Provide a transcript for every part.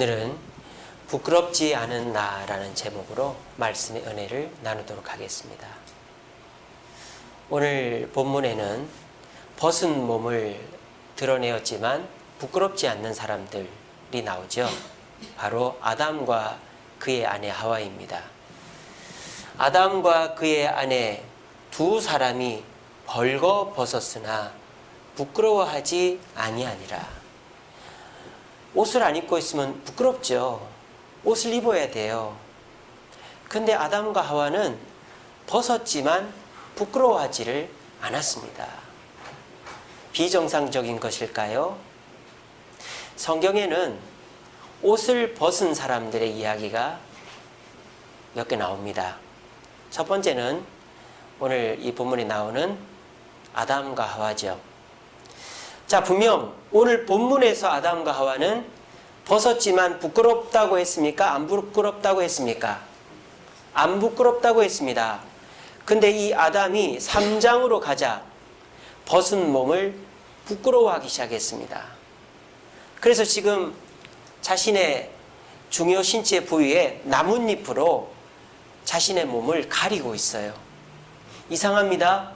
오늘은 부끄럽지 않은 나라는 제목으로 말씀의 은혜를 나누도록 하겠습니다. 오늘 본문에는 벗은 몸을 드러내었지만 부끄럽지 않는 사람들이 나오죠. 바로 아담과 그의 아내 하와입니다. 아담과 그의 아내 두 사람이 벌거벗었으나 부끄러워하지 아니하니라. 옷을 안 입고 있으면 부끄럽죠. 옷을 입어야 돼요. 근데 아담과 하와는 벗었지만 부끄러워하지를 않았습니다. 비정상적인 것일까요? 성경에는 옷을 벗은 사람들의 이야기가 몇 개 나옵니다. 첫 번째는 오늘 이 본문에 나오는 아담과 하와죠. 자, 분명 오늘 본문에서 아담과 하와는 벗었지만 부끄럽다고 했습니까? 안 부끄럽다고 했습니까? 안 부끄럽다고 했습니다. 근데 이 아담이 3장으로 가자 벗은 몸을 부끄러워하기 시작했습니다. 그래서 지금 자신의 중요 신체 부위에 나뭇잎으로 자신의 몸을 가리고 있어요. 이상합니다.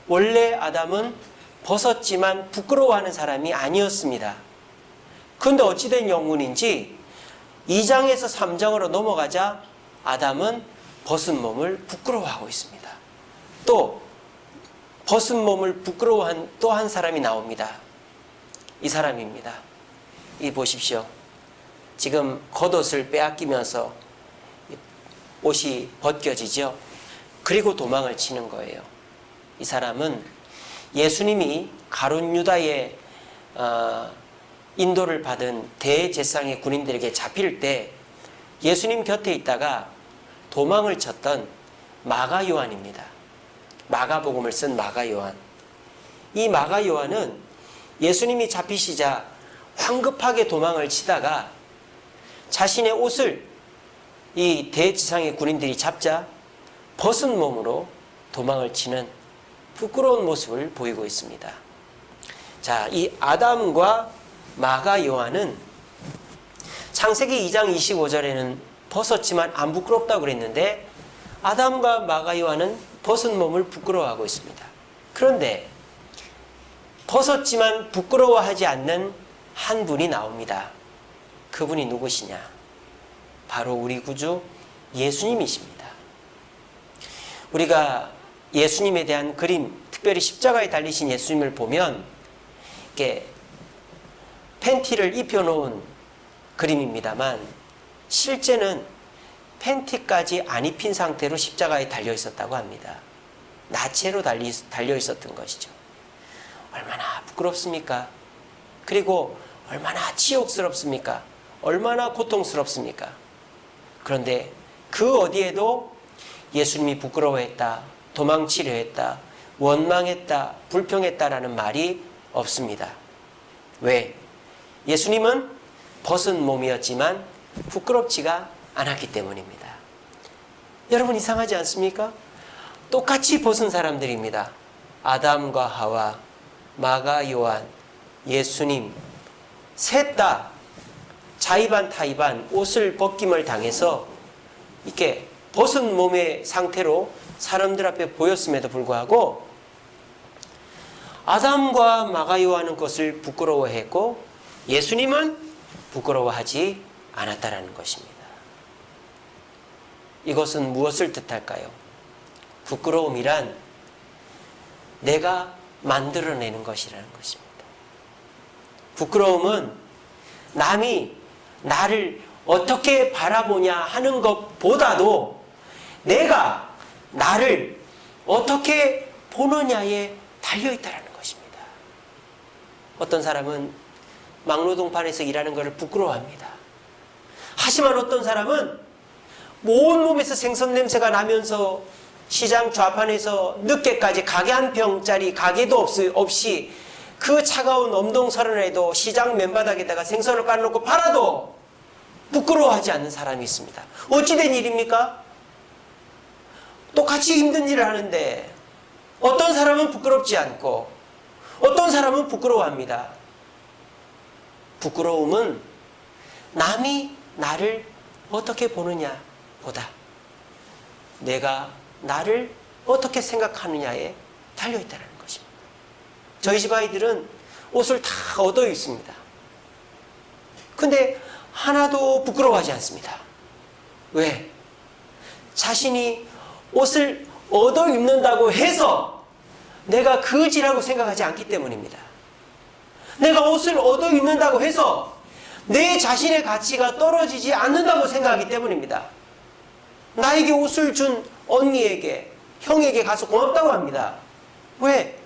원래 아담은 벗었지만 부끄러워하는 사람이 아니었습니다. 그런데 어찌된 영문인지 2장에서 3장으로 넘어가자 아담은 벗은 몸을 부끄러워하고 있습니다. 또 벗은 몸을 부끄러워한 또 한 사람이 나옵니다. 이 사람입니다. 이 보십시오. 지금 겉옷을 빼앗기면서 옷이 벗겨지죠. 그리고 도망을 치는 거예요. 이 사람은 예수님이 가룟 유다의 인도를 받은 대제사장의 군인들에게 잡힐 때 예수님 곁에 있다가 도망을 쳤던 마가 요한입니다. 마가복음을 쓴 마가 요한. 이 마가 요한은 예수님이 잡히시자 황급하게 도망을 치다가 자신의 옷을 이 대제사장의 군인들이 잡자 벗은 몸으로 도망을 치는 부끄러운 모습을 보이고 있습니다. 자, 이 아담과 마가 요한은 창세기 2장 25절에는 벗었지만 안 부끄럽다고 그랬는데 아담과 마가 요한은 벗은 몸을 부끄러워하고 있습니다. 그런데 벗었지만 부끄러워하지 않는 한 분이 나옵니다. 그분이 누구시냐? 바로 우리 구주 예수님이십니다. 우리가 예수님에 대한 그림, 특별히 십자가에 달리신 예수님을 보면 이렇게 팬티를 입혀놓은 그림입니다만 실제는 팬티까지 안 입힌 상태로 십자가에 달려 있었다고 합니다. 나체로 달려 있었던 것이죠. 얼마나 부끄럽습니까? 그리고 얼마나 치욕스럽습니까? 얼마나 고통스럽습니까? 그런데 그 어디에도 예수님이 부끄러워했다, 도망치려 했다, 원망했다, 불평했다라는 말이 없습니다. 왜? 예수님은 벗은 몸이었지만 부끄럽지가 않았기 때문입니다. 여러분 이상하지 않습니까? 똑같이 벗은 사람들입니다. 아담과 하와, 마가 요한, 예수님 셋 다 자의반 타의반 옷을 벗김을 당해서 이렇게 벗은 몸의 상태로 사람들 앞에 보였음에도 불구하고 아담과 마가 요한은 그것을 부끄러워했고 예수님은 부끄러워하지 않았다라는 것입니다. 이것은 무엇을 뜻할까요? 부끄러움이란 내가 만들어내는 것이라는 것입니다. 부끄러움은 남이 나를 어떻게 바라보냐 하는 것보다도 내가 나를 어떻게 보느냐에 달려있다는 것입니다. 어떤 사람은 막노동판에서 일하는 것을 부끄러워합니다. 하지만 어떤 사람은 온몸에서 생선 냄새가 나면서 시장 좌판에서 늦게까지 가게 한 평짜리 가게도 없이 그 차가운 엄동설원에도 시장 맨바닥에다가 생선을 깔아놓고 팔아도 부끄러워하지 않는 사람이 있습니다. 어찌된 일입니까? 똑같이 힘든 일을 하는데 어떤 사람은 부끄럽지 않고 어떤 사람은 부끄러워합니다. 부끄러움은 남이 나를 어떻게 보느냐 보다 내가 나를 어떻게 생각하느냐에 달려있다는 것입니다. 저희 집 아이들은 옷을 다 얻어 입습니다. 근데 하나도 부끄러워하지 않습니다. 왜? 자신이 옷을 얻어 입는다고 해서 내가 그지라고 생각하지 않기 때문입니다. 내가 옷을 얻어 입는다고 해서 내 자신의 가치가 떨어지지 않는다고 생각하기 때문입니다. 나에게 옷을 준 언니에게, 형에게 가서 고맙다고 합니다. 왜?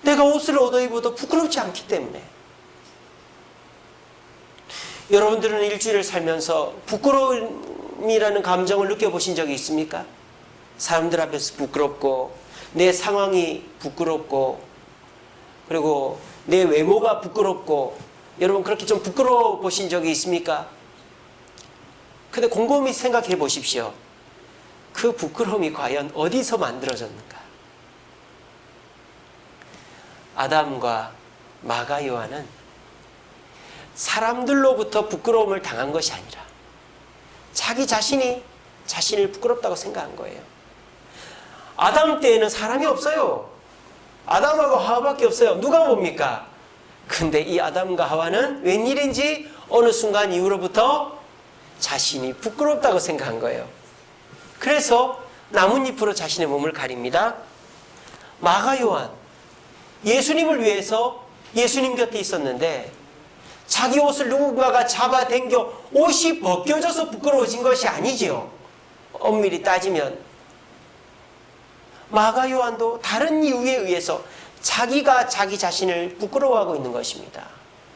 내가 옷을 얻어 입어도 부끄럽지 않기 때문에. 여러분들은 일주일을 살면서 부끄러움이라는 감정을 느껴보신 적이 있습니까? 사람들 앞에서 부끄럽고, 내 상황이 부끄럽고, 그리고 내 외모가 부끄럽고, 여러분 그렇게 좀 부끄러워 보신 적이 있습니까? 근데 곰곰이 생각해 보십시오. 그 부끄러움이 과연 어디서 만들어졌는가? 아담과 마가 요한은 사람들로부터 부끄러움을 당한 것이 아니라 자기 자신이 자신을 부끄럽다고 생각한 거예요. 아담 때에는 사람이 없어요. 아담하고 하와밖에 없어요. 누가 봅니까? 근데 이 아담과 하와는 웬일인지 어느 순간 이후로부터 자신이 부끄럽다고 생각한 거예요. 그래서 나뭇잎으로 자신의 몸을 가립니다. 마가 요한, 예수님을 위해서 예수님 곁에 있었는데 자기 옷을 누군가가 잡아당겨 옷이 벗겨져서 부끄러워진 것이 아니지요. 엄밀히 따지면 마가 요한도 다른 이유에 의해서 자기가 자기 자신을 부끄러워하고 있는 것입니다.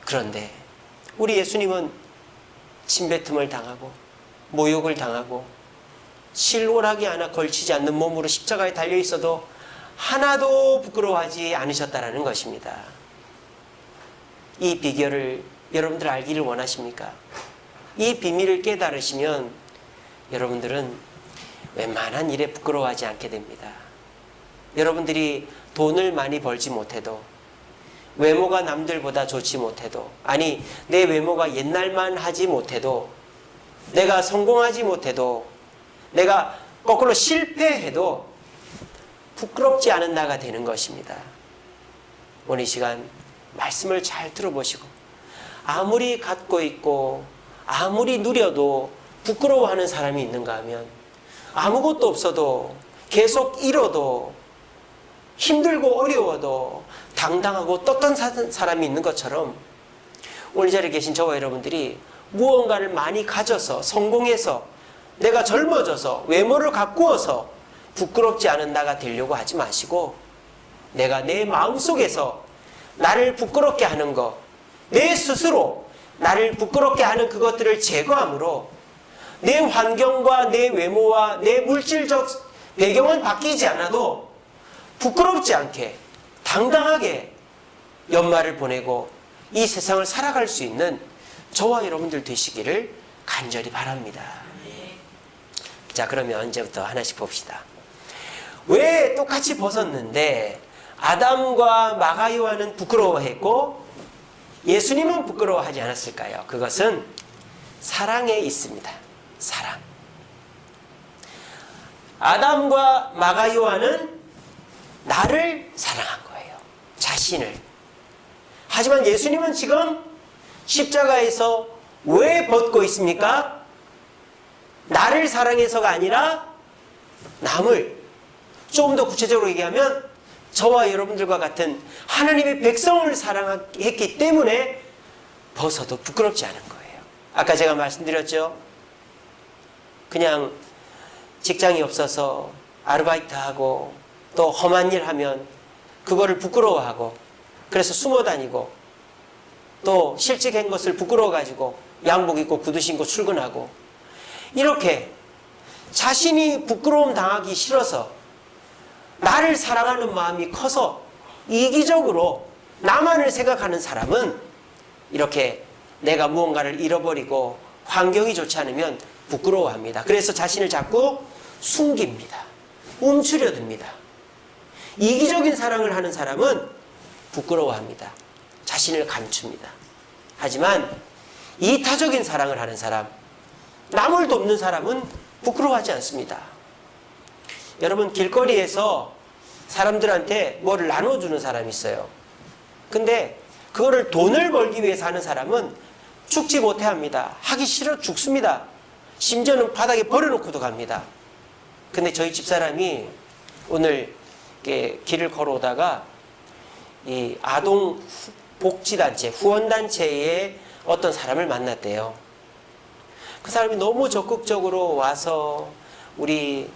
그런데 우리 예수님은 침뱉음을 당하고 모욕을 당하고 실오라기 하나 걸치지 않는 몸으로 십자가에 달려 있어도 하나도 부끄러워하지 않으셨다는 것입니다. 이 비결을 여러분들 알기를 원하십니까? 이 비밀을 깨달으시면 여러분들은 웬만한 일에 부끄러워하지 않게 됩니다. 여러분들이 돈을 많이 벌지 못해도, 외모가 남들보다 좋지 못해도, 아니 내 외모가 옛날만 하지 못해도, 내가 성공하지 못해도, 내가 거꾸로 실패해도 부끄럽지 않은 나가 되는 것입니다. 오늘 이 시간 말씀을 잘 들어보시고 아무리 갖고 있고 아무리 누려도 부끄러워하는 사람이 있는가 하면 아무것도 없어도 계속 잃어도 힘들고 어려워도 당당하고 떳떳한 사람이 있는 것처럼 오늘 이 자리에 계신 저와 여러분들이 무언가를 많이 가져서 성공해서 내가 젊어져서 외모를 가꾸어서 부끄럽지 않은 나가 되려고 하지 마시고 내가 내 마음속에서 나를 부끄럽게 하는 것, 내 스스로 나를 부끄럽게 하는 그것들을 제거함으로 내 환경과 내 외모와 내 물질적 배경은 바뀌지 않아도 부끄럽지 않게 당당하게 연말을 보내고 이 세상을 살아갈 수 있는 저와 여러분들 되시기를 간절히 바랍니다. 자, 그러면 이제부터 하나씩 봅시다. 왜 똑같이 벗었는데 아담과 마가 요한은 부끄러워했고 예수님은 부끄러워하지 않았을까요? 그것은 사랑에 있습니다. 사랑. 아담과 마가 요한은 나를 사랑한 거예요. 자신을. 하지만 예수님은 지금 십자가에서 왜 벗고 있습니까? 나를 사랑해서가 아니라 남을, 조금 더 구체적으로 얘기하면 저와 여러분들과 같은 하나님의 백성을 사랑했기 때문에 벗어도 부끄럽지 않은 거예요. 아까 제가 말씀드렸죠. 그냥 직장이 없어서 아르바이트하고 또 험한 일 하면 그거를 부끄러워하고 그래서 숨어 다니고 또 실직한 것을 부끄러워가지고 양복 입고 구두 신고 출근하고 이렇게 자신이 부끄러움 당하기 싫어서 나를 사랑하는 마음이 커서 이기적으로 나만을 생각하는 사람은 이렇게 내가 무언가를 잃어버리고 환경이 좋지 않으면 부끄러워합니다. 그래서 자신을 자꾸 숨깁니다. 움츠려듭니다. 이기적인 사랑을 하는 사람은 부끄러워합니다. 자신을 감춥니다. 하지만 이타적인 사랑을 하는 사람, 남을 돕는 사람은 부끄러워하지 않습니다. 여러분, 길거리에서 사람들한테 뭐를 나눠주는 사람이 있어요. 근데 그거를 돈을 벌기 위해서 하는 사람은 죽지 못해 합니다. 하기 싫어 죽습니다. 심지어는 바닥에 버려놓고도 갑니다. 근데 저희 집사람이 오늘 길을 걸어오다가 이 아동 복지단체, 후원단체의 어떤 사람을 만났대요. 그 사람이 너무 적극적으로 와서 우리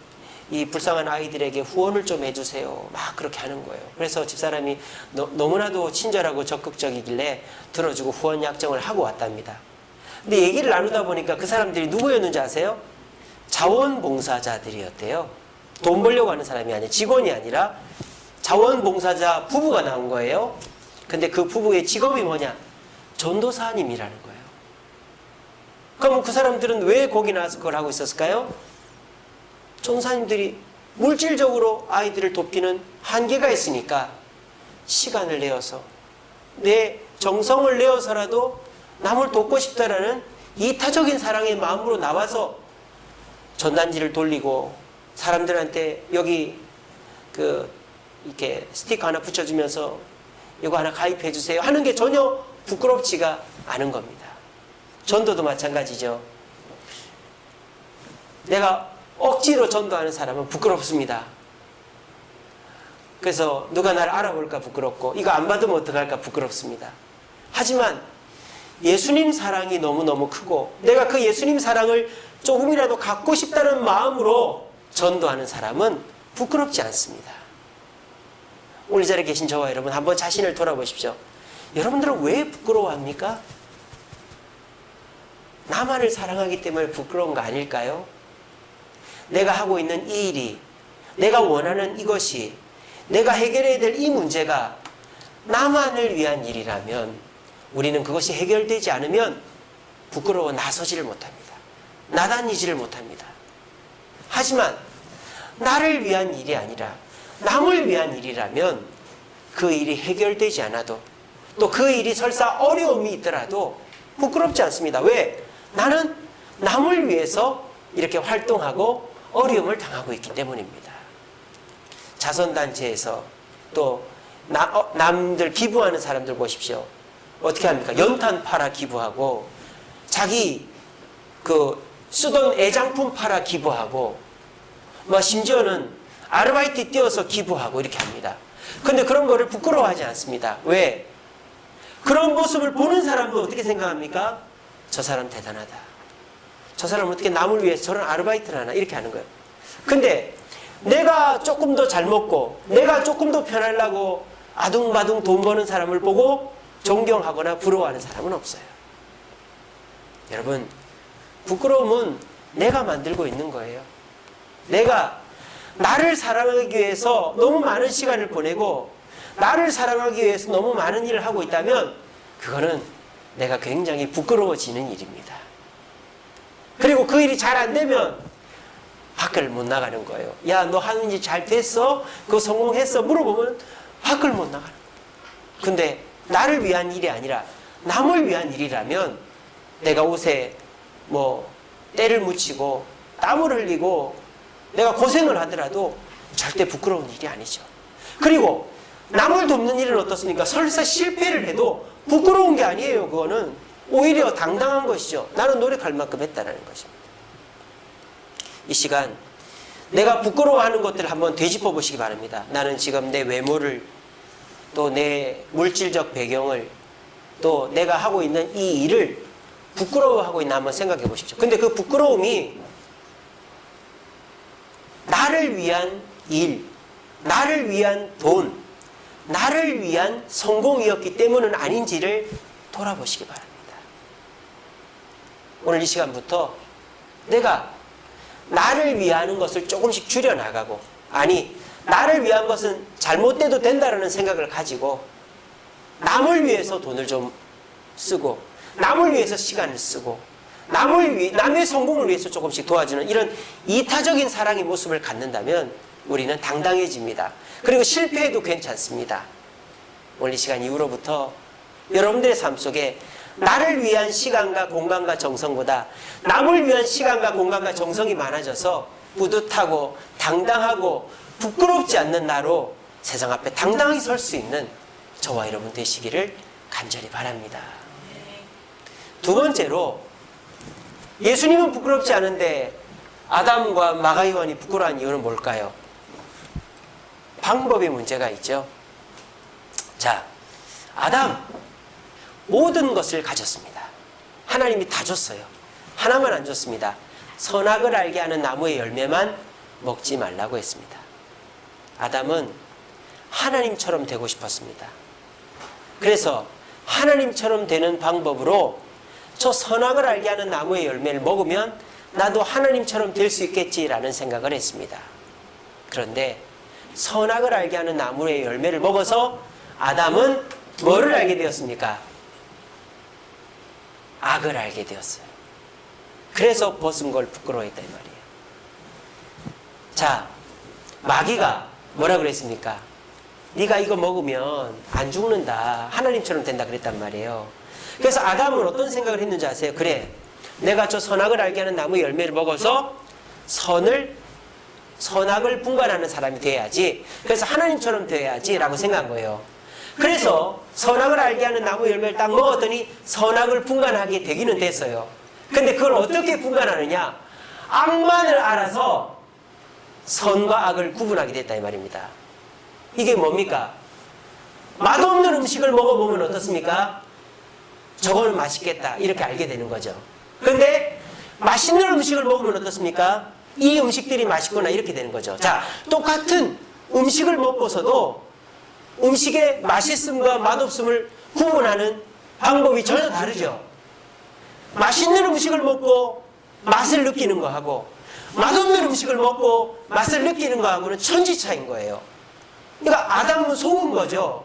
이 불쌍한 아이들에게 후원을 좀 해주세요. 막 그렇게 하는 거예요. 그래서 집사람이 너무나도 친절하고 적극적이길래 들어주고 후원 약정을 하고 왔답니다. 근데 얘기를 나누다 보니까 그 사람들이 누구였는지 아세요? 자원봉사자들이었대요. 돈 벌려고 하는 사람이 아니라, 직원이 아니라 자원봉사자 부부가 나온 거예요. 근데 그 부부의 직업이 뭐냐? 전도사님이라는 거예요. 그럼 그 사람들은 왜 거기 나와서 그걸 하고 있었을까요? 전도사님들이 물질적으로 아이들을 돕기는 한계가 있으니까 시간을 내어서, 내 정성을 내어서라도 남을 돕고 싶다라는 이타적인 사랑의 마음으로 나와서 전단지를 돌리고 사람들한테 여기 이렇게 스티커 하나 붙여주면서 이거 하나 가입해 주세요 하는 게 전혀 부끄럽지가 않은 겁니다. 전도도 마찬가지죠. 내가 억지로 전도하는 사람은 부끄럽습니다. 그래서 누가 나를 알아볼까 부끄럽고, 이거 안 받으면 어떡할까 부끄럽습니다. 하지만 예수님 사랑이 너무너무 크고 내가 그 예수님 사랑을 조금이라도 갖고 싶다는 마음으로 전도하는 사람은 부끄럽지 않습니다. 오늘 이 자리에 계신 저와 여러분, 한번 자신을 돌아보십시오. 여러분들은 왜 부끄러워합니까? 나만을 사랑하기 때문에 부끄러운 거 아닐까요? 내가 하고 있는 이 일이, 내가 원하는 이것이, 내가 해결해야 될 이 문제가 나만을 위한 일이라면 우리는 그것이 해결되지 않으면 부끄러워 나서지를 못합니다. 나다니지를 못합니다. 하지만 나를 위한 일이 아니라 남을 위한 일이라면 그 일이 해결되지 않아도, 또 그 일이 설사 어려움이 있더라도 부끄럽지 않습니다. 왜? 나는 남을 위해서 이렇게 활동하고 어려움을 당하고 있기 때문입니다. 자선단체에서 또 남들 기부하는 사람들 보십시오. 어떻게 합니까? 연탄 팔아 기부하고, 자기 쓰던 애장품 팔아 기부하고, 심지어는 아르바이트 뛰어서 기부하고 이렇게 합니다. 근데 그런 거를 부끄러워하지 않습니다. 왜? 그런 모습을 보는 사람도 어떻게 생각합니까? 저 사람 대단하다. 저 사람은 어떻게 남을 위해서 저런 아르바이트를 하나, 이렇게 하는 거예요. 근데 내가 조금 더 잘 먹고 내가 조금 더 편하려고 아둥바둥 돈 버는 사람을 보고 존경하거나 부러워하는 사람은 없어요. 여러분, 부끄러움은 내가 만들고 있는 거예요. 내가 나를 사랑하기 위해서 너무 많은 시간을 보내고 나를 사랑하기 위해서 너무 많은 일을 하고 있다면 그거는 내가 굉장히 부끄러워지는 일입니다. 그리고 그 일이 잘 안 되면 밖을 못 나가는 거예요. 야, 너 하는 일 잘 됐어? 그거 성공했어? 물어보면 밖을 못 나가는 거예요. 근데 나를 위한 일이 아니라 남을 위한 일이라면 내가 옷에 때를 묻히고 땀을 흘리고 내가 고생을 하더라도 절대 부끄러운 일이 아니죠. 그리고 남을 돕는 일은 어떻습니까? 설사 실패를 해도 부끄러운 게 아니에요. 그거는 오히려 당당한 것이죠. 나는 노력할 만큼 했다는 것입니다. 이 시간 내가 부끄러워하는 것들을 한번 되짚어 보시기 바랍니다. 나는 지금 내 외모를, 또 내 물질적 배경을, 또 내가 하고 있는 이 일을 부끄러워하고 있나 한번 생각해 보십시오. 근데 그 부끄러움이 나를 위한 일, 나를 위한 돈, 나를 위한 성공이었기 때문은 아닌지를 돌아보시기 바랍니다. 오늘 이 시간부터 내가 나를 위하는 것을 조금씩 줄여나가고, 아니 나를 위한 것은 잘못돼도 된다는 생각을 가지고 남을 위해서 돈을 좀 쓰고 남을 위해서 시간을 쓰고 남의 성공을 위해서 조금씩 도와주는 이런 이타적인 사랑의 모습을 갖는다면 우리는 당당해집니다. 그리고 실패해도 괜찮습니다. 오늘 이 시간 이후로부터 여러분들의 삶 속에 나를 위한 시간과 공간과 정성보다 남을 위한 시간과 공간과 정성이 많아져서 뿌듯하고 당당하고 부끄럽지 않는 나로 세상 앞에 당당히 설 수 있는 저와 여러분 되시기를 간절히 바랍니다. 두 번째로, 예수님은 부끄럽지 않은데 아담과 마가요한이 부끄러운 이유는 뭘까요? 방법에 문제가 있죠. 자, 아담 모든 것을 가졌습니다. 하나님이 다 줬어요. 하나만 안 줬습니다. 선악을 알게 하는 나무의 열매만 먹지 말라고 했습니다. 아담은 하나님처럼 되고 싶었습니다. 그래서 하나님처럼 되는 방법으로 저 선악을 알게 하는 나무의 열매를 먹으면 나도 하나님처럼 될 수 있겠지라는 생각을 했습니다. 그런데 선악을 알게 하는 나무의 열매를 먹어서 아담은 뭐를 알게 되었습니까? 악을 알게 되었어요. 그래서 벗은 걸 부끄러워했다 이 말이에요. 자, 마귀가 뭐라 그랬습니까? 네가 이거 먹으면 안 죽는다, 하나님처럼 된다 그랬단 말이에요. 그래서 아담은 어떤 생각을 했는지 아세요? 그래, 내가 저 선악을 알게 하는 나무 열매를 먹어서 선악을 분간하는 사람이 돼야지, 그래서 하나님처럼 돼야지 라고 생각한 거예요. 그래서 선악을 알게 하는 나무 열매를 딱 먹었더니 선악을 분간하게 되기는 됐어요. 근데 그걸 어떻게 분간하느냐? 악만을 알아서 선과 악을 구분하게 됐다 이 말입니다. 이게 뭡니까? 맛없는 음식을 먹어보면 어떻습니까? 저거는 맛있겠다 이렇게 알게 되는 거죠. 그런데 맛있는 음식을 먹으면 어떻습니까? 이 음식들이 맛있구나 이렇게 되는 거죠. 자, 똑같은 음식을 먹고서도 음식의 맛있음과 맛없음을 구분하는 방법이 전혀 다르죠. 맛있는 음식을 먹고 맛을 느끼는 거하고 맛없는 음식을 먹고 맛을 느끼는 거하고는 천지 차이인 거예요. 그러니까 아담은 속은 거죠.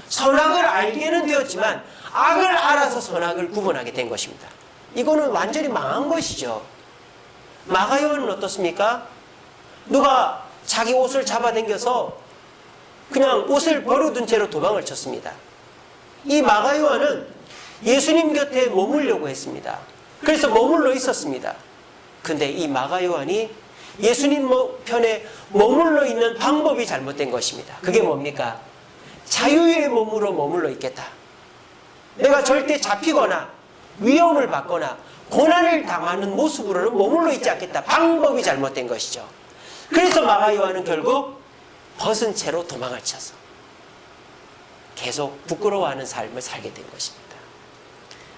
선악을 알게는 되었지만 악을 알아서 선악을 구분하게 된 것입니다. 이거는 완전히 망한 것이죠. 마가요한은 어떻습니까? 누가 자기 옷을 잡아당겨서 그냥 옷을 버려둔 채로 도망을 쳤습니다. 이 마가요한은 예수님 곁에 머물려고 했습니다. 그래서 머물러 있었습니다. 근데 이 마가요한이 예수님 편에 머물러 있는 방법이 잘못된 것입니다. 그게 뭡니까? 자유의 몸으로 머물러 있겠다. 내가 절대 잡히거나 위험을 받거나 고난을 당하는 모습으로는 머물러 있지 않겠다. 방법이 잘못된 것이죠. 그래서 마가요한은 결국 벗은 채로 도망을 쳐서 계속 부끄러워하는 삶을 살게 된 것입니다.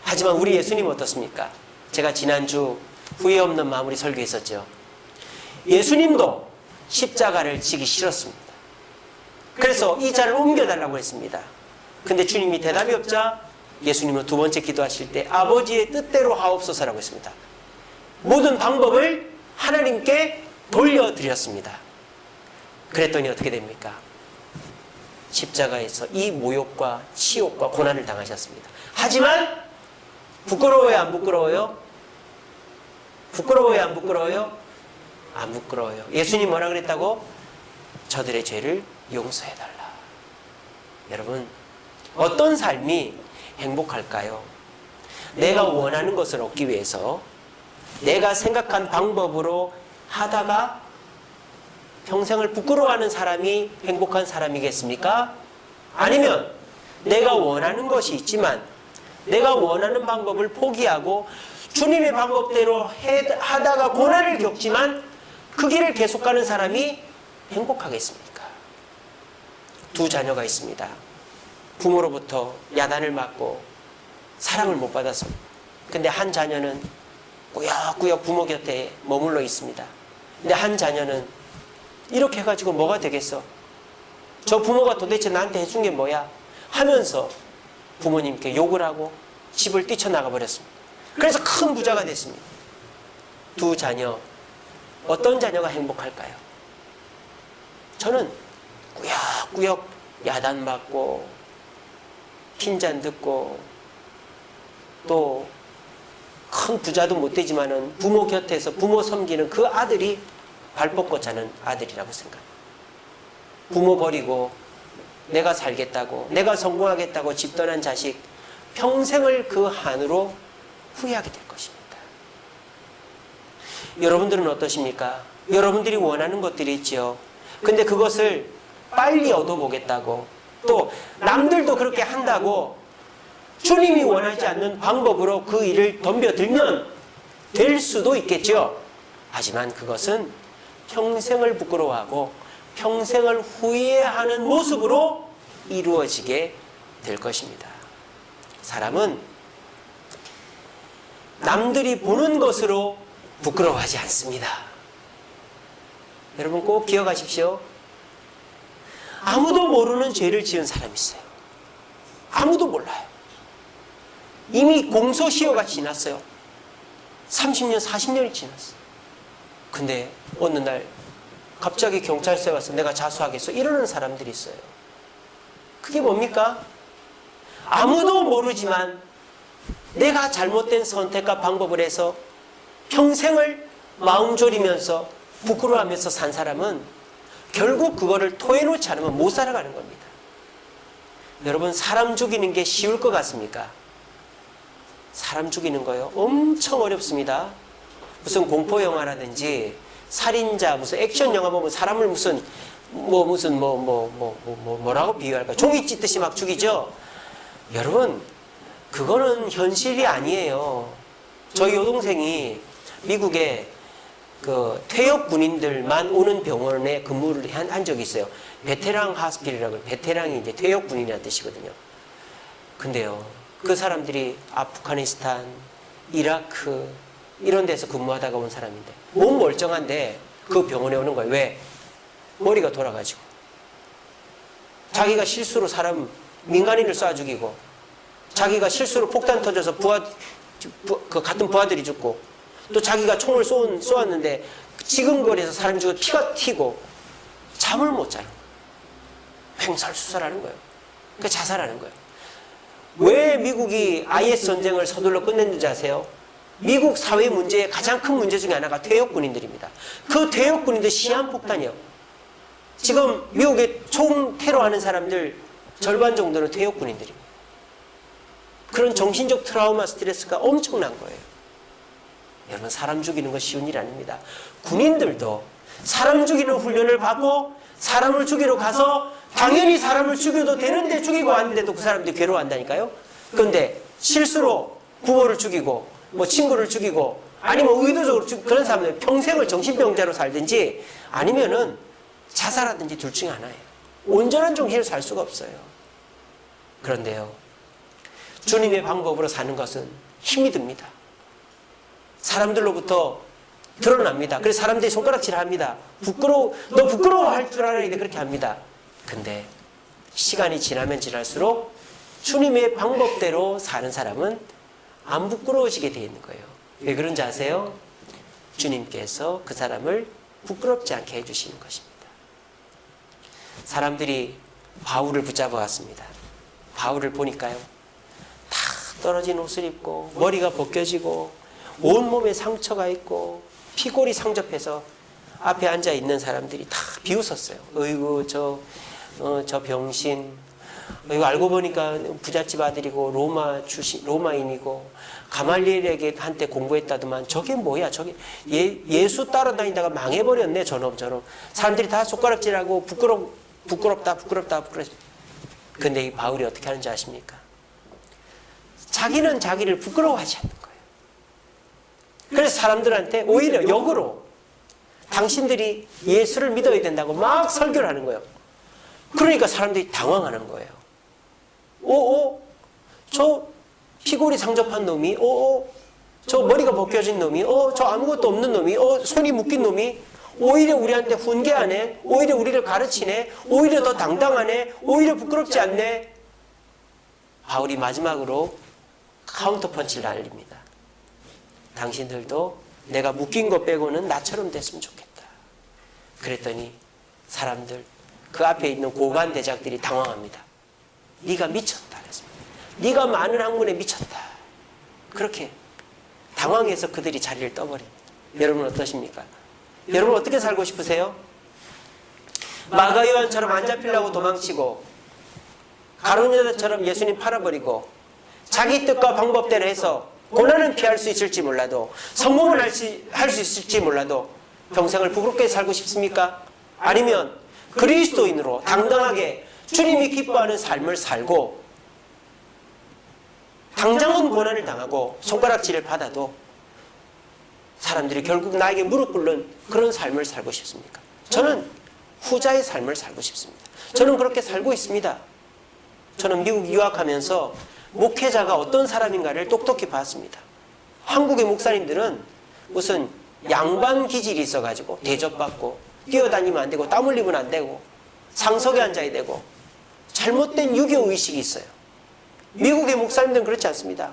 하지만 우리 예수님 어떻습니까? 제가 지난주 후회 없는 마무리 설교했었죠. 예수님도 십자가를 지기 싫었습니다. 그래서 이 자를 옮겨달라고 했습니다. 근데 주님이 대답이 없자 예수님은 두 번째 기도하실 때 아버지의 뜻대로 하옵소서라고 했습니다. 모든 방법을 하나님께 돌려드렸습니다. 그랬더니 어떻게 됩니까? 십자가에서 이 모욕과 치욕과 고난을 당하셨습니다. 하지만 부끄러워요, 안 부끄러워요? 부끄러워요, 안 부끄러워요? 안 부끄러워요. 예수님 뭐라 그랬다고? 저들의 죄를 용서해달라. 여러분, 어떤 삶이 행복할까요? 내가 원하는 것을 얻기 위해서 내가 생각한 방법으로 하다가 평생을 부끄러워하는 사람이 행복한 사람이겠습니까? 아니면 내가 원하는 것이 있지만 내가 원하는 방법을 포기하고 주님의 방법대로 하다가 고난을 겪지만 그 길을 계속 가는 사람이 행복하겠습니까? 두 자녀가 있습니다. 부모로부터 야단을 맞고 사랑을 못 받아서. 근데 한 자녀는 꾸역꾸역 부모 곁에 머물러 있습니다. 근데 한 자녀는 이렇게 해가지고 뭐가 되겠어? 저 부모가 도대체 나한테 해준 게 뭐야? 하면서 부모님께 욕을 하고 집을 뛰쳐나가 버렸습니다. 그래서 큰 부자가 됐습니다. 두 자녀, 어떤 자녀가 행복할까요? 저는 꾸역꾸역 야단받고 핀잔 듣고 또 큰 부자도 못 되지만은 부모 곁에서 부모 섬기는 그 아들이 발 뻗고 자는 아들이라고 생각해요. 부모 버리고 내가 살겠다고, 내가 성공하겠다고 집 떠난 자식, 평생을 그 한으로 후회하게 될 것입니다. 여러분들은 어떠십니까? 여러분들이 원하는 것들이 있죠. 근데 그것을 빨리 얻어보겠다고, 또 남들도 그렇게 한다고 주님이 원하지 않는 방법으로 그 일을 덤벼들면 될 수도 있겠죠. 하지만 그것은 평생을 부끄러워하고 평생을 후회하는 모습으로 이루어지게 될 것입니다. 사람은 남들이 보는 것으로 부끄러워하지 않습니다. 여러분 꼭 기억하십시오. 아무도 모르는 죄를 지은 사람이 있어요. 아무도 몰라요. 이미 공소시효가 지났어요. 30년, 40년이 지났어요. 근데 어느 날 갑자기 경찰서에 와서 내가 자수하겠어 이러는 사람들이 있어요. 그게 뭡니까? 아무도 모르지만 내가 잘못된 선택과 방법을 해서 평생을 마음 졸이면서 부끄러워하면서 산 사람은 결국 그거를 토해놓지 않으면 못 살아가는 겁니다. 여러분, 사람 죽이는 게 쉬울 것 같습니까? 사람 죽이는 거요? 엄청 어렵습니다. 무슨 공포영화라든지 살인자, 무슨 액션 영화 보면 사람을 뭐라고 비유할까? 종이 찢듯이 막 죽이죠? 여러분, 그거는 현실이 아니에요. 저희 여동생이 미국에 그 퇴역 군인들만 오는 병원에 근무를 한 적이 있어요. 베테랑 하스피ટલ이라고, 베테랑이 이제 퇴역 군인이라는 뜻이거든요. 근데요, 그 사람들이 아프가니스탄, 이라크 이런 데서 근무하다가 온 사람인데 몸 멀쩡한데 그 병원에 오는 거예요. 왜? 머리가 돌아가지고 자기가 실수로 사람 민간인을 쏴 죽이고, 자기가 실수로 폭탄 터져서 그 같은 부하들이 죽고, 또 자기가 총을 쏘았는데 지근거리에서 사람이 죽어 피가 튀고 잠을 못 자는 거예요. 횡설수설하는 거예요. 그러니까 자살하는 거예요. 왜 미국이 IS 전쟁을 서둘러 끝냈는지 아세요? 미국 사회 문제의 가장 큰 문제 중에 하나가 퇴역군인들입니다. 그 퇴역군인들 시한폭탄이요. 지금 미국에 총 테러하는 사람들 절반 정도는 퇴역군인들입니다. 그런 정신적 트라우마 스트레스가 엄청난 거예요. 여러분, 사람 죽이는 거 쉬운 일 아닙니다. 군인들도 사람 죽이는 훈련을 받고 사람을 죽이러 가서 당연히 사람을 죽여도 되는데 죽이고 왔는데도 그 사람들이 괴로워한다니까요. 그런데 실수로 부모를 죽이고 뭐 친구를 죽이고 아니면 의도적으로 죽이고 그런 사람들 평생을 정신병자로 살든지 아니면은 자살하든지 둘 중에 하나예요. 온전한 정신을 살 수가 없어요. 그런데요, 주님의 방법으로 사는 것은 힘이 듭니다. 사람들로부터 드러납니다. 그래서 사람들이 손가락질을 합니다. 너 부끄러워할 줄 알아야 돼. 그렇게 합니다. 근데 시간이 지나면 지날수록 주님의 방법대로 사는 사람은 안 부끄러워지게 되어 있는 거예요. 왜 그런지 아세요? 주님께서 그 사람을 부끄럽지 않게 해주시는 것입니다. 사람들이 바울을 붙잡아 갔습니다. 바울을 보니까요, 다 떨어진 옷을 입고 머리가 벗겨지고 온몸에 상처가 있고 피골이 상접해서 앞에 앉아 있는 사람들이 다 비웃었어요. 어이구 저 병신, 이거 알고 보니까 부잣집 아들이고 로마인이고 가말리엘에게 한때 공부했다더만 저게 뭐야, 저게 예수 따라다니다가 망해버렸네, 저놈. 사람들이 다 손가락질하고 부끄럽다. 근데 이 바울이 어떻게 하는지 아십니까? 자기는 자기를 부끄러워하지 않는 거예요. 그래서 사람들한테 오히려 역으로 당신들이 예수를 믿어야 된다고 막 설교를 하는 거예요. 그러니까 사람들이 당황하는 거예요. 저 피골이 상접한 놈이, 저 머리가 벗겨진 놈이, 저 아무것도 없는 놈이, 손이 묶인 놈이 오히려 우리한테 훈계하네, 오히려 우리를 가르치네, 오히려 더 당당하네, 오히려 부끄럽지 않네. 바울이 마지막으로 카운터 펀치를 날립니다. 당신들도 내가 묶인 것 빼고는 나처럼 됐으면 좋겠다. 그랬더니 사람들, 그 앞에 있는 고관 대작들이 당황합니다. 네가 미쳤다 그랬습니다. 네가 많은 학문에 미쳤다. 그렇게 당황해서 그들이 자리를 떠버립니다. 여러분 어떠십니까? 여러분 어떻게 살고 싶으세요? 마가 요한처럼 안 잡히려고 도망치고 가룟 유다처럼 예수님 팔아버리고 자기 뜻과 방법대로 해서 고난은 피할 수 있을지 몰라도, 성공을 할 수 있을지 몰라도 평생을 부끄럽게 살고 싶습니까? 아니면 그리스도인으로 당당하게 주님이 기뻐하는 삶을 살고, 당장은 고난을 당하고 손가락질을 받아도 사람들이 결국 나에게 무릎 꿇는 그런 삶을 살고 싶습니까? 저는 후자의 삶을 살고 싶습니다. 저는 그렇게 살고 있습니다. 저는 미국 유학하면서 목회자가 어떤 사람인가를 똑똑히 봤습니다. 한국의 목사님들은 무슨 양반 기질이 있어가지고 대접받고 뛰어다니면 안 되고 땀 흘리면 안 되고 상석에 앉아야 되고 잘못된 유교의식이 있어요. 미국의 목사님들은 그렇지 않습니다.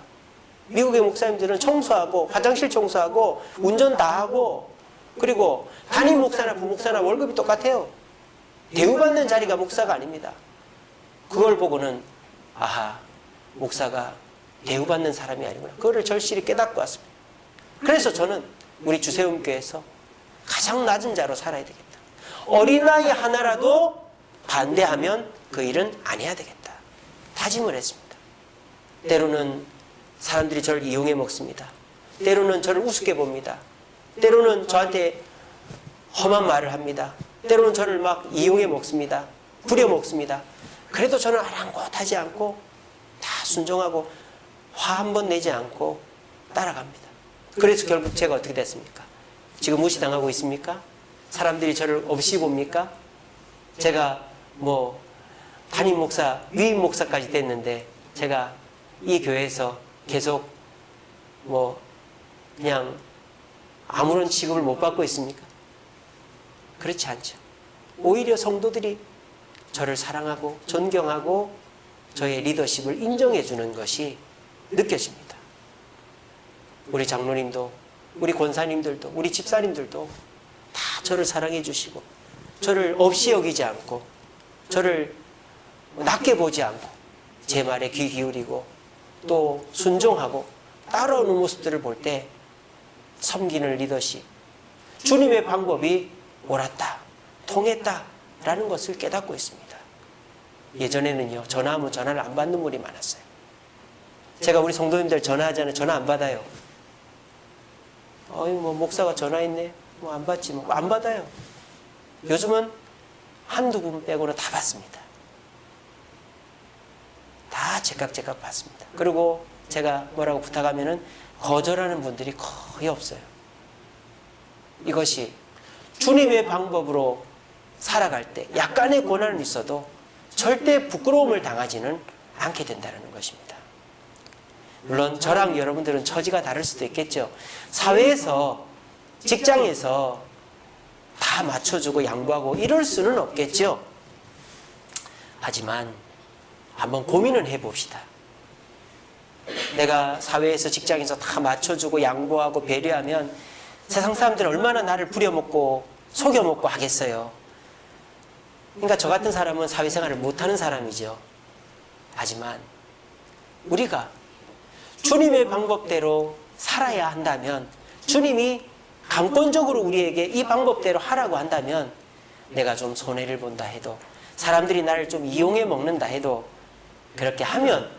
미국의 목사님들은 청소하고 화장실 청소하고 운전 다 하고, 그리고 담임 목사나 부목사나 월급이 똑같아요. 대우받는 자리가 목사가 아닙니다. 그걸 보고는 아하, 목사가 대우받는 사람이 아니구나, 그거를 절실히 깨닫고 왔습니다. 그래서 저는 우리 주세움교회에서 가장 낮은 자로 살아야 되겠다. 어린아이 하나라도 반대하면 그 일은 안 해야 되겠다 다짐을 했습니다. 때로는 사람들이 저를 이용해 먹습니다. 때로는 저를 우습게 봅니다. 때로는 저한테 험한 말을 합니다. 때로는 저를 막 이용해 먹습니다. 부려 먹습니다. 그래도 저는 아랑곳하지 않고 다 순종하고 화 한 번 내지 않고 따라갑니다. 그래서 결국 제가 어떻게 됐습니까? 지금 무시당하고 있습니까? 사람들이 저를 없이 봅니까? 제가 뭐 담임 목사, 위임 목사까지 됐는데 제가 이 교회에서 계속 뭐 그냥 아무런 취급을 못 받고 있습니까? 그렇지 않죠. 오히려 성도들이 저를 사랑하고 존경하고 저의 리더십을 인정해 주는 것이 느껴집니다. 우리 장로님도, 우리 권사님들도, 우리 집사님들도 다 저를 사랑해 주시고 저를 없이 여기지 않고 저를 낮게 보지 않고 제 말에 귀 기울이고 또 순종하고 따라오는 모습들을 볼 때 섬기는 리더십, 주님의 방법이 옳았다, 통했다라는 것을 깨닫고 있습니다. 예전에는요, 전화하면 전화를 안 받는 분이 많았어요. 제가 우리 성도님들 전화하잖아요. 전화 안 받아요. 뭐 목사가 전화했네, 뭐 안 받지, 뭐 안 받아요. 요즘은 한두 분 빼고는 다 받습니다. 다 제깍제깍 받습니다. 그리고 제가 뭐라고 부탁하면은 거절하는 분들이 거의 없어요. 이것이 주님의 방법으로 살아갈 때 약간의 고난은 있어도 절대 부끄러움을 당하지는 않게 된다는 것입니다. 물론 저랑 여러분들은 처지가 다를 수도 있겠죠. 사회에서, 직장에서 다 맞춰주고 양보하고 이럴 수는 없겠죠. 하지만 한번 고민을 해봅시다. 내가 사회에서, 직장에서 다 맞춰주고 양보하고 배려하면 세상 사람들은 얼마나 나를 부려먹고 속여먹고 하겠어요. 그러니까 저 같은 사람은 사회생활을 못하는 사람이죠. 하지만 우리가 주님의 방법대로 살아야 한다면, 주님이 강권적으로 우리에게 이 방법대로 하라고 한다면, 내가 좀 손해를 본다 해도, 사람들이 나를 좀 이용해 먹는다 해도 그렇게 하면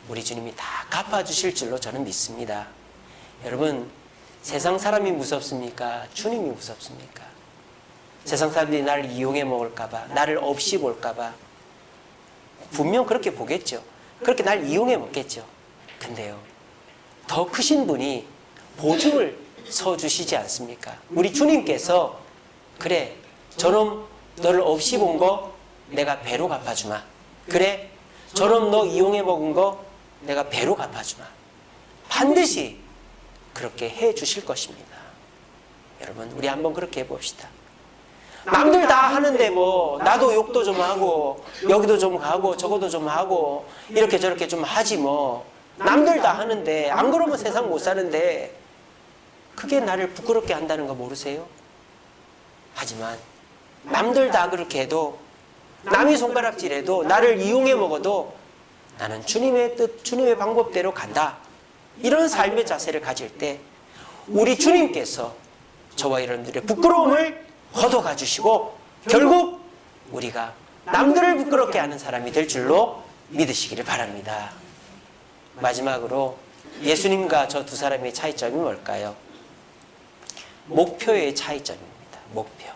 우리 주님이 다 갚아주실 줄로 저는 믿습니다. 여러분, 세상 사람이 무섭습니까? 주님이 무섭습니까? 세상 사람들이 나를 이용해 먹을까봐, 나를 없이 볼까봐 분명 그렇게 보겠죠. 그렇게 날 이용해 먹겠죠. 근데요, 더 크신 분이 보증을 서주시지 않습니까? 우리 주님께서 그래, 저놈 너를 없이 본 거 내가 배로 갚아주마. 그래, 저놈 너 이용해 먹은 거 내가 배로 갚아주마. 반드시 그렇게 해 주실 것입니다. 여러분, 우리 한번 그렇게 해봅시다. 남들 다 하는데 뭐 나도 욕도 좀 하고 여기도 좀 가고 저거도 좀 하고 이렇게 저렇게 좀 하지 뭐. 남들 다 하는데 안 그러면 세상 못 사는데 그게 나를 부끄럽게 한다는 거 모르세요? 하지만 남들 다 그렇게 해도, 남이 손가락질해도, 나를 이용해 먹어도 나는 주님의 뜻, 주님의 방법대로 간다. 이런 삶의 자세를 가질 때 우리 주님께서 저와 여러분들의 부끄러움을 걷어가 주시고 결국 우리가 남들을 부끄럽게 하는 사람이 될 줄로 믿으시기를 바랍니다. 마지막으로 예수님과 저 두 사람의 차이점이 뭘까요? 목표의 차이점입니다. 목표.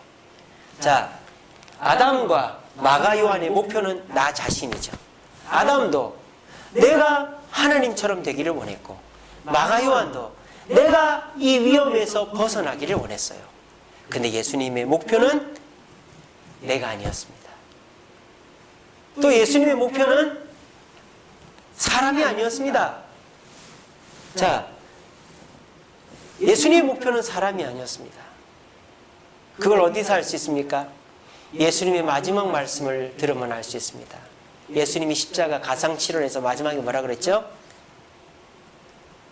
자, 아담과 마가 요한의 목표는 나 자신이죠. 아담도 내가 하나님처럼 되기를 원했고, 마가 요한도 내가 이 위험에서 벗어나기를 원했어요. 근데 예수님의 목표는 내가 아니었습니다. 또 예수님의 목표는 사람이 아니었습니다. 자, 예수님의 목표는 사람이 아니었습니다. 그걸 어디서 알 수 있습니까? 예수님의 마지막 말씀을 들으면 알 수 있습니다. 예수님이 십자가 가상칠언에서 마지막에 뭐라 그랬죠?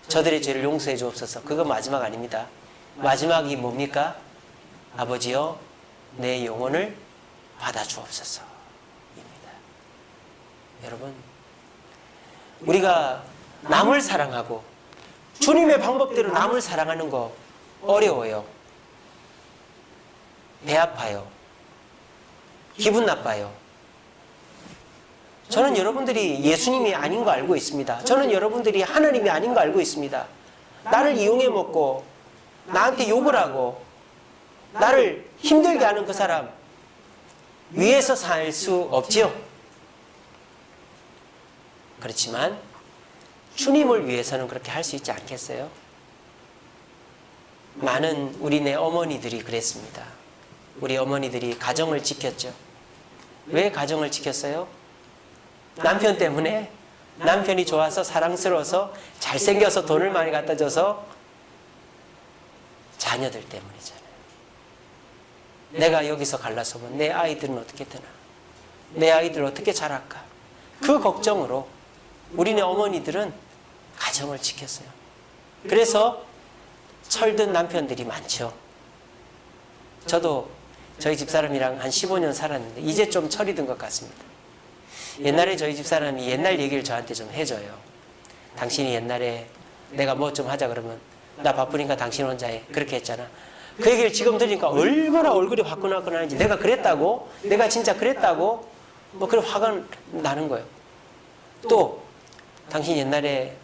저들의 죄를 용서해 주옵소서. 그거 마지막 아닙니다. 마지막이 뭡니까? 아버지여, 내 영혼을 받아 주옵소서 입니다. 여러분, 우리가 남을 사랑하고 주님의 방법대로 남을 사랑하는 거 어려워요. 배 아파요. 기분 나빠요. 저는 여러분들이 예수님이 아닌 거 알고 있습니다. 저는 여러분들이 하나님이 아닌 거 알고 있습니다. 나를 이용해 먹고 나한테 욕을 하고 나를 힘들게 하는 그 사람 위에서 살 수 없지요. 그렇지만 주님을 위해서는 그렇게 할 수 있지 않겠어요? 많은 우리네 어머니들이 그랬습니다. 우리 어머니들이 가정을 지켰죠. 왜 가정을 지켰어요? 남편 때문에? 남편이 좋아서 사랑스러워서 잘생겨서 돈을 많이 갖다 줘서? 자녀들 때문이잖아요. 내가 여기서 갈라서면 내 아이들은 어떻게 되나? 내 아이들 어떻게 자랄까? 그 걱정으로 우리네 어머니들은 가정을 지켰어요. 그래서 철든 남편들이 많죠. 저도 저희 집사람이랑 한 15년 살았는데 이제 좀 철이 든 것 같습니다. 옛날에 저희 집사람이 옛날 얘기를 저한테 좀 해줘요. 당신이 옛날에 내가 뭐 좀 하자 그러면 나 바쁘니까 당신 혼자 해. 그렇게 했잖아. 그 얘기를 지금 들으니까 얼마나 얼굴이 화끈화끈하는지. 내가 그랬다고? 내가 진짜 그랬다고? 뭐 그런 화가 나는 거예요. 또 당신 옛날에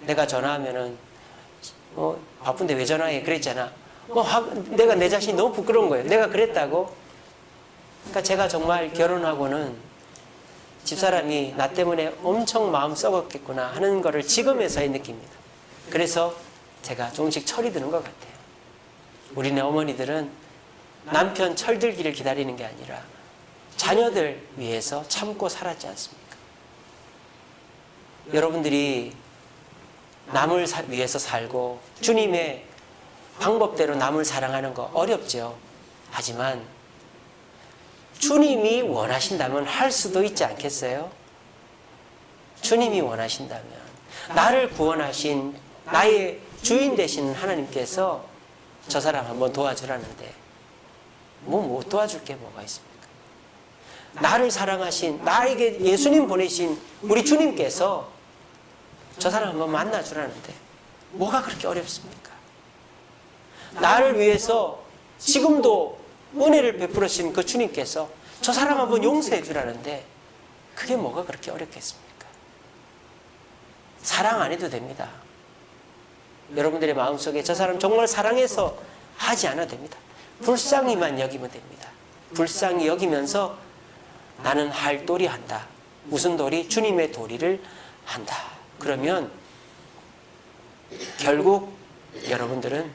내가 전화하면은 바쁜데 왜 전화해? 그랬잖아. 내가 내 자신이 너무 부끄러운 거예요. 내가 그랬다고? 그러니까 제가 정말 결혼하고는 집사람이 나 때문에 엄청 마음 썩었겠구나 하는 거를 지금에서야 느낍니다. 그래서 제가 조금씩 철이 드는 것 같아요. 우리네 어머니들은 남편 철들기를 기다리는 게 아니라 자녀들 위해서 참고 살았지 않습니까? 여러분들이 남을 위해서 살고 주님의 방법대로 남을 사랑하는 거 어렵죠. 하지만 주님이 원하신다면 할 수도 있지 않겠어요? 주님이 원하신다면 나를 구원하신 나의 주인 되신 하나님께서 저 사람 한번 도와주라는데 뭐 못 도와줄 게 뭐가 있습니까? 나를 사랑하신 나에게 예수님 보내신 우리 주님께서 저 사람 한번 만나주라는데 뭐가 그렇게 어렵습니까? 나를 위해서 지금도 은혜를 베풀으신 그 주님께서 저 사람 한번 용서해 주라는데 그게 뭐가 그렇게 어렵겠습니까? 사랑 안 해도 됩니다. 여러분들의 마음속에 저 사람 정말 사랑해서 하지 않아도 됩니다. 불쌍히만 여기면 됩니다. 불쌍히 여기면서 나는 할 도리 한다. 무슨 도리? 주님의 도리를 한다. 그러면 결국 여러분들은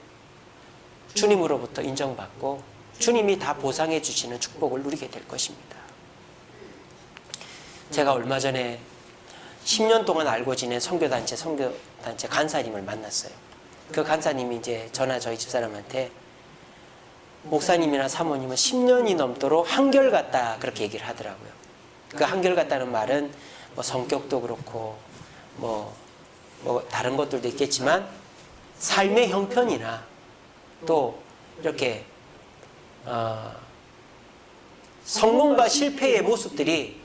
주님으로부터 인정받고 주님이 다 보상해 주시는 축복을 누리게 될 것입니다. 제가 얼마 전에 10년 동안 알고 지낸 선교단체 간사님을 만났어요. 그 간사님이 이제 저희 집사람한테 목사님이나 사모님은 10년이 넘도록 한결같다 그렇게 얘기를 하더라고요. 그 한결같다는 말은 뭐 성격도 그렇고 뭐 다른 것들도 있겠지만 삶의 형편이나 또 이렇게 성공과 실패의 모습들이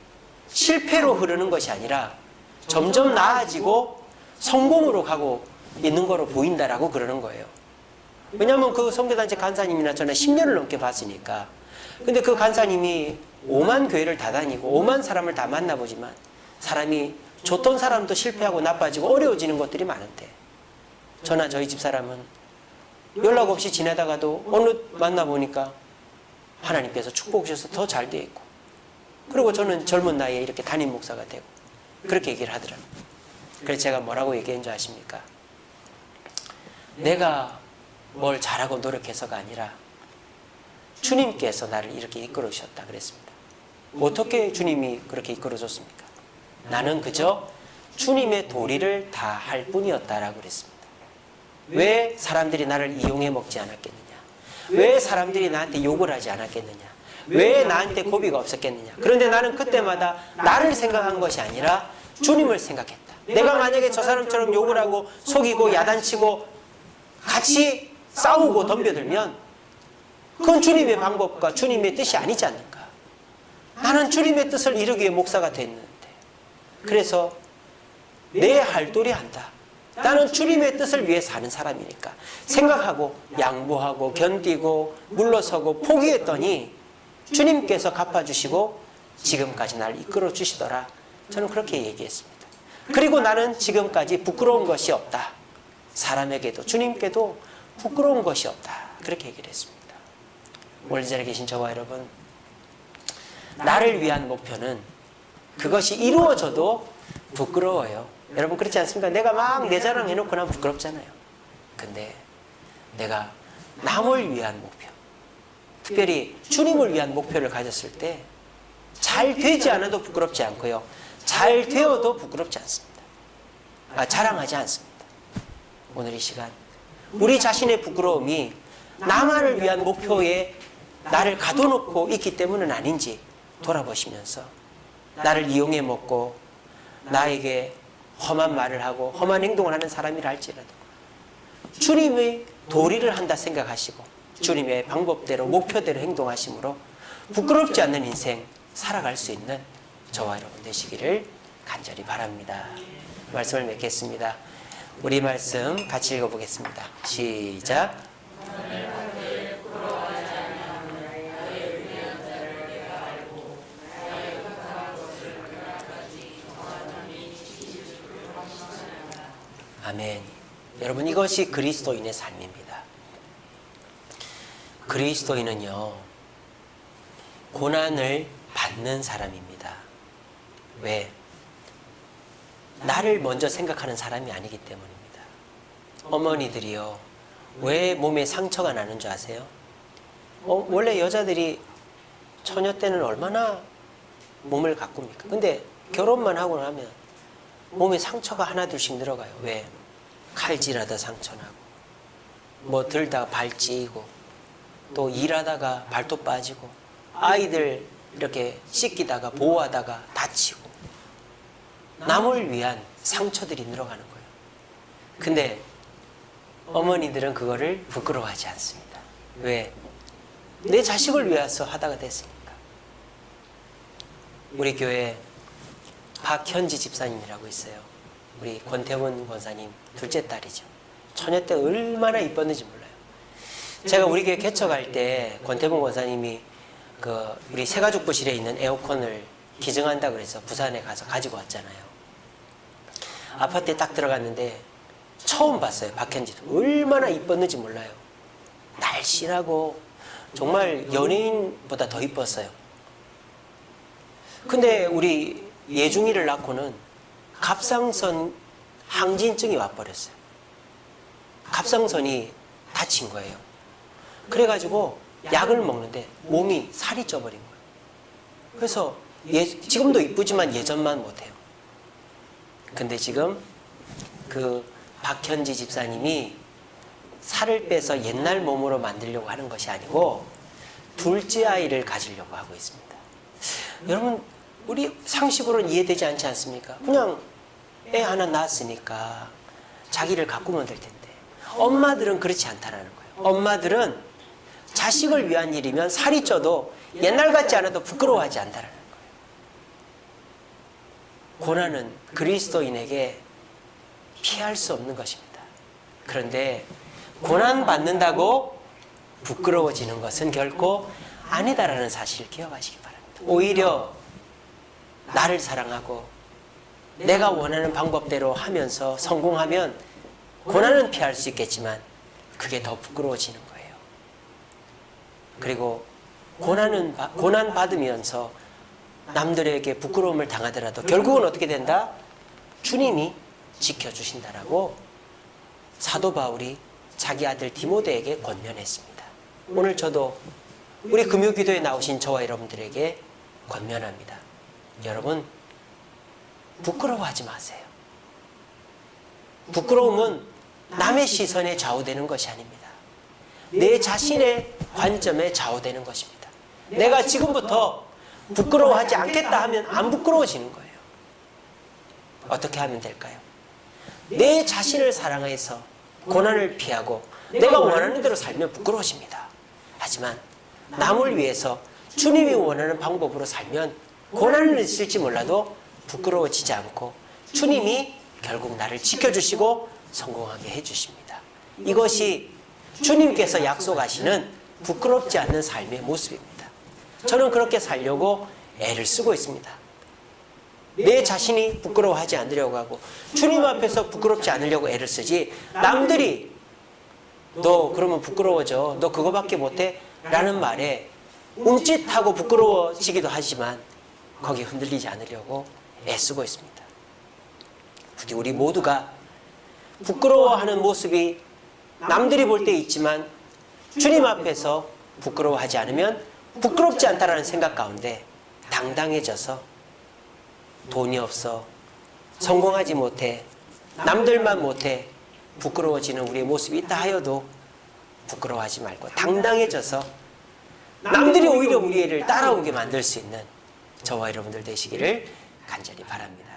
실패로 흐르는 것이 아니라 점점 나아지고 성공으로 가고 있는 거로 보인다라고 그러는 거예요. 왜냐하면 그 선교단체 간사님이나 저는 10년을 넘게 봤으니까. 근데 그 간사님이 5만 교회를 다 다니고 5만 사람을 다 만나보지만 사람이 좋던 사람도 실패하고 나빠지고 어려워지는 것들이 많은데, 저나 저희 집사람은 연락 없이 지내다가도 어느 만나보니까 하나님께서 축복 주셔서 더 잘 돼 있고, 그리고 저는 젊은 나이에 이렇게 담임 목사가 되고, 그렇게 얘기를 하더라고요. 그래서 제가 뭐라고 얘기한 줄 아십니까? 내가 뭘 잘하고 노력해서가 아니라 주님께서 나를 이렇게 이끌어 주셨다 그랬습니다. 어떻게 주님이 그렇게 이끌어 줬습니까? 나는 그저 주님의 도리를 다 할 뿐이었다라고 그랬습니다. 왜 사람들이 나를 이용해 먹지 않았겠느냐? 왜 사람들이 나한테 욕을 하지 않았겠느냐? 왜 나한테 고비가 없었겠느냐? 그런데 나는 그때마다 나를 생각한 것이 아니라 주님을 생각했다. 내가 만약에 저 사람처럼 욕을 하고 속이고 야단치고 같이 싸우고 덤벼들면 그건 주님의 방법과 주님의 뜻이 아니지 않는가? 나는 주님의 뜻을 이루기 위해 목사가 됐는데, 그래서 내 할 도리 한다. 나는 주님의 뜻을 위해 사는 사람이니까 생각하고 양보하고 견디고 물러서고 포기했더니 주님께서 갚아주시고 지금까지 나를 이끌어 주시더라. 저는 그렇게 얘기했습니다. 그리고 나는 지금까지 부끄러운 것이 없다. 사람에게도 주님께도 부끄러운 것이 없다. 그렇게 얘기를 했습니다. 오늘 이 자리에 계신 저와 여러분, 나를 위한 목표는 그것이 이루어져도 부끄러워요. 여러분 그렇지 않습니까? 내가 막 내 자랑 해놓고 나면 부끄럽잖아요. 근데 내가 남을 위한 목표, 특별히 주님을 위한 목표를 가졌을 때 잘 되지 않아도 부끄럽지 않고요, 잘 되어도 부끄럽지 않습니다. 자랑하지 않습니다. 오늘 이 시간 우리 자신의 부끄러움이 나만을 위한 목표에 나를 가둬놓고 있기 때문은 아닌지 돌아보시면서, 나를 이용해 먹고 나에게 험한 말을 하고 험한 행동을 하는 사람이라 할지라도 주님의 도리를 한다 생각하시고 주님의 방법대로 목표대로 행동하심으로 부끄럽지 않는 인생 살아갈 수 있는 저와 여러분 되시기를 간절히 바랍니다. 말씀을 맺겠습니다. 우리 말씀 같이 읽어보겠습니다. 시작. 아멘. 여러분 이것이 그리스도인의 삶입니다. 그리스도인은요, 고난을 받는 사람입니다. 왜? 나를 먼저 생각하는 사람이 아니기 때문입니다. 어머니들이요, 왜 몸에 상처가 나는 줄 아세요? 원래 여자들이 처녀 때는 얼마나 몸을 가꿉니까? 근데 결혼만 하고 나면 몸에 상처가 하나둘씩 늘어가요. 왜? 칼질하다 상처나고, 뭐 들다가 발 찌이고, 또 일하다가 발톱 빠지고, 아이들 이렇게 씻기다가 보호하다가 다치고, 남을 위한 상처들이 늘어가는 거예요. 근데 어머니들은 그거를 부끄러워하지 않습니다. 왜? 내 자식을 위해서 하다가 됐으니까. 우리 교회 박현지 집사님이라고 있어요. 우리 권태원 권사님 둘째 딸이죠. 처녀 때 얼마나 이뻤는지 몰라요. 제가 우리 교회 개척할 때 권태원 권사님이 우리 새가족부실에 있는 에어컨을 기증한다 그래서 부산에 가서 가지고 왔잖아요. 아파트에 딱 들어갔는데 처음 봤어요. 박현지도 얼마나 이뻤는지 몰라요. 날씬하고 정말 연예인보다 더 이뻤어요. 근데 우리 예중이를 낳고는 갑상선 항진증이 와버렸어요. 갑상선이 다친 거예요. 그래가지고 약을 먹는데 몸이 살이 쪄버린 거예요. 그래서 지금도 이쁘지만 예전만 못해요. 근데 지금 그 박현지 집사님이 살을 빼서 옛날 몸으로 만들려고 하는 것이 아니고 둘째 아이를 가지려고 하고 있습니다. 여러분 우리 상식으로는 이해되지 않지 않습니까? 그냥 애 하나 낳았으니까 자기를 가꾸면 될 텐데, 엄마들은 그렇지 않다라는 거예요. 엄마들은 자식을 위한 일이면 살이 쪄도 옛날 같지 않아도 부끄러워하지 않다라는 거예요. 고난은 그리스도인에게 피할 수 없는 것입니다. 그런데 고난 받는다고 부끄러워지는 것은 결코 아니다라는 사실을 기억하시기 바랍니다. 오히려 나를 사랑하고 내가 원하는 방법대로 하면서 성공하면 고난은 피할 수 있겠지만 그게 더 부끄러워지는 거예요. 그리고 고난 받으면서 남들에게 부끄러움을 당하더라도 결국은 어떻게 된다? 주님이 지켜주신다라고 사도 바울이 자기 아들 디모데에게 권면했습니다. 오늘 저도 우리 금요기도에 나오신 저와 여러분들에게 권면합니다. 여러분, 부끄러워하지 마세요. 부끄러움은 남의 시선에 좌우되는 것이 아닙니다. 내 자신의 관점에 좌우되는 것입니다. 내가 지금부터 부끄러워하지 않겠다 하면 안 부끄러워지는 거예요. 어떻게 하면 될까요? 내 자신을 사랑해서 고난을 피하고 내가 원하는 대로 살면 부끄러워집니다. 하지만 남을 위해서 주님이 원하는 방법으로 살면 고난은 있을지 몰라도 부끄러워지지 않고 주님이 결국 나를 지켜주시고 성공하게 해주십니다. 이것이 주님께서 약속하시는 부끄럽지 않는 삶의 모습입니다. 저는 그렇게 살려고 애를 쓰고 있습니다. 내 자신이 부끄러워하지 않으려고 하고 주님 앞에서 부끄럽지 않으려고 애를 쓰지, 남들이 너 그러면 부끄러워져, 너 그거밖에 못해 라는 말에 움찔하고 부끄러워지기도 하지만 거기 흔들리지 않으려고 애쓰고 있습니다. 부디 우리 모두가 부끄러워하는 모습이 남들이 볼 때 있지만 주님 앞에서 부끄러워하지 않으면 부끄럽지 않다라는 생각 가운데 당당해져서 돈이 없어, 성공하지 못해, 남들만 못해 부끄러워지는 우리의 모습이 있다 하여도 부끄러워하지 말고 당당해져서 남들이 오히려 우리를 따라오게 만들 수 있는 저와 여러분들 되시기를 간절히 바랍니다.